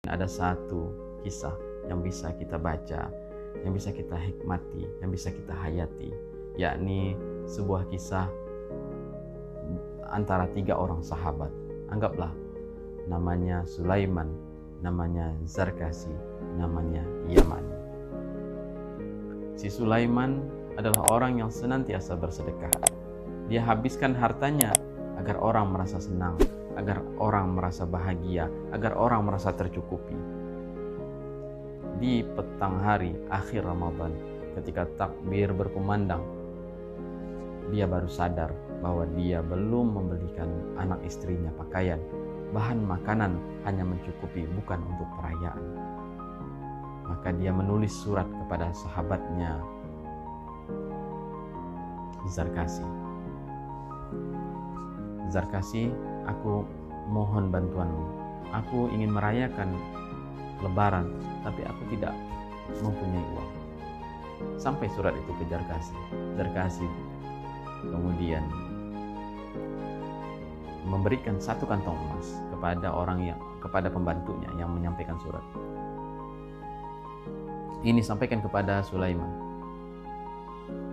Ada satu kisah yang bisa kita baca, yang bisa kita hikmati, yang bisa kita hayati, yakni sebuah kisah antara 3 orang sahabat. Anggaplah namanya Sulaiman, namanya Zarkasi, namanya Yaman. Si Sulaiman adalah orang yang senantiasa bersedekah. Dia habiskan hartanya agar orang merasa senang, agar orang merasa bahagia, agar orang merasa tercukupi. Di petang hari akhir Ramadan, ketika takbir berkumandang, dia baru sadar bahwa dia belum membelikan anak istrinya pakaian. Bahan makanan hanya mencukupi, bukan untuk perayaan. Maka dia menulis surat kepada sahabatnya Zarkasi. Zarkasi, aku mohon bantuanmu. Aku ingin merayakan Lebaran, tapi aku tidak mempunyai uang. Sampai surat itu ke Zarkasi. Zarkasi kemudian memberikan 1 kantong emas kepada pembantunya yang menyampaikan surat. Ini sampaikan kepada Sulaiman.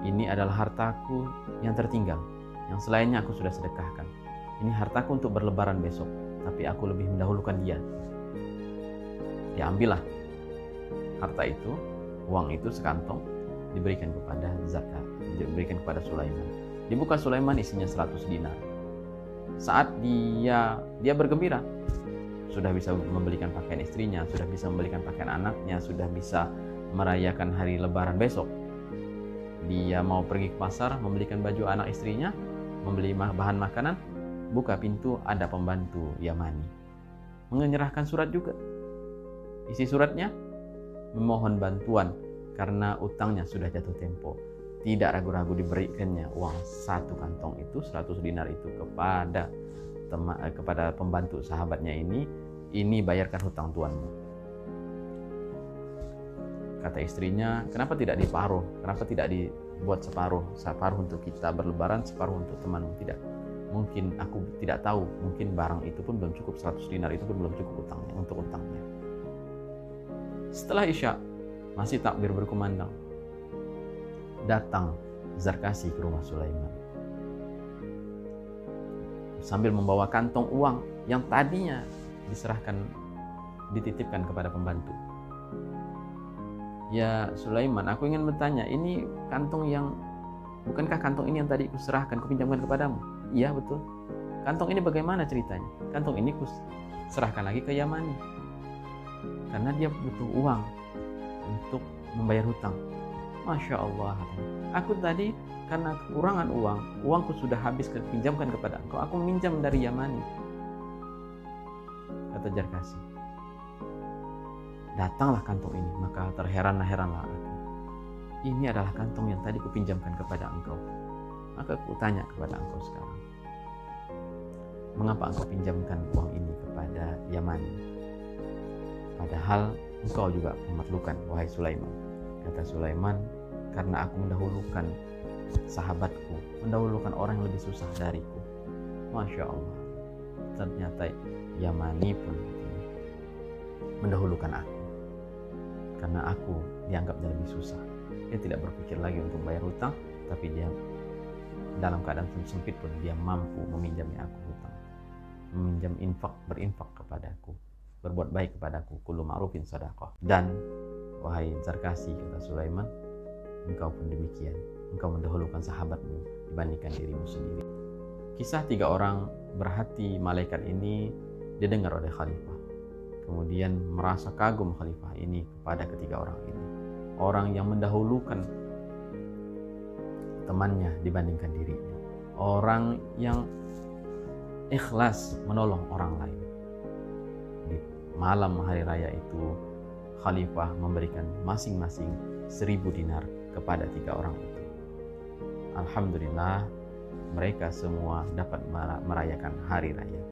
Ini adalah hartaku yang tertinggal, yang selainnya aku sudah sedekahkan. Ini hartaku untuk berlebaran besok, tapi aku lebih mendahulukan dia. Diambillah harta itu, uang itu sekantong, diberikan kepada zakat, diberikan kepada Sulaiman. Dibuka Sulaiman, isinya 100 dinar. Saat dia bergembira, sudah bisa membelikan pakaian istrinya, sudah bisa membelikan pakaian anaknya, sudah bisa merayakan hari Lebaran besok. Dia mau pergi ke pasar membelikan baju anak istrinya, membeli bahan makanan. Buka pintu, ada pembantu Yamani menyerahkan surat juga. Isi suratnya memohon bantuan karena utangnya sudah jatuh tempo. Tidak ragu-ragu diberikannya uang 1 kantong itu, 100 dinar itu kepada pembantu sahabatnya ini bayarkan hutang tuanmu. Kata istrinya, kenapa tidak diparuh? Kenapa tidak dibuat separuh untuk kita berlebaran, separuh untuk temanmu? Tidak. Mungkin aku tidak tahu, mungkin barang itu pun belum cukup, 100 dinar itu pun belum cukup untuk utangnya. Setelah Isya, masih takbir berkumandang, datang Zarkasi ke rumah Sulaiman sambil membawa kantong uang yang tadinya dititipkan kepada pembantu. Ya Sulaiman, aku ingin bertanya, ini bukankah kantong ini yang tadi kupinjamkan kepadamu? Iya betul. Kantong ini bagaimana ceritanya? Kantong ini kuserahkan lagi ke Yamani karena dia butuh uang untuk membayar hutang. Masya Allah, aku tadi karena kekurangan uangku sudah habis pinjamkan kepada engkau, aku meminjam dari Yamani. Kata Zarkasi. Datanglah kantong ini, maka terheran-heranlah aku. Ini adalah kantong yang tadi kupinjamkan kepada engkau. Maka aku tanya kepada engkau sekarang, mengapa engkau pinjamkan uang ini kepada Yamani? Padahal engkau juga memerlukan, wahai Sulaiman. Kata Sulaiman, karena aku mendahulukan sahabatku, mendahulukan orang yang lebih susah dariku. Masya Allah, ternyata Yamani pun mendahulukan aku karena aku dianggapnya lebih susah. Dia tidak berpikir lagi untuk bayar hutang, tapi dia dalam keadaan sempit pun dia mampu meminjamnya aku hutang, berinfak kepadaku, berbuat baik kepadaku. Kullu ma'rufin shadaqah. Dan wahai Zarkasi, kata Sulaiman, engkau pun demikian. Engkau mendahulukan sahabatmu dibandingkan dirimu sendiri. Kisah 3 orang berhati malaikat ini didengar oleh khalifah. Kemudian merasa kagum khalifah ini kepada ketiga orang ini. Orang yang mendahulukan temannya dibandingkan dirinya. Orang yang ikhlas menolong orang lain. Di malam hari raya itu, khalifah memberikan masing-masing 1000 dinar kepada 3 orang itu. Alhamdulillah, mereka semua dapat merayakan hari raya.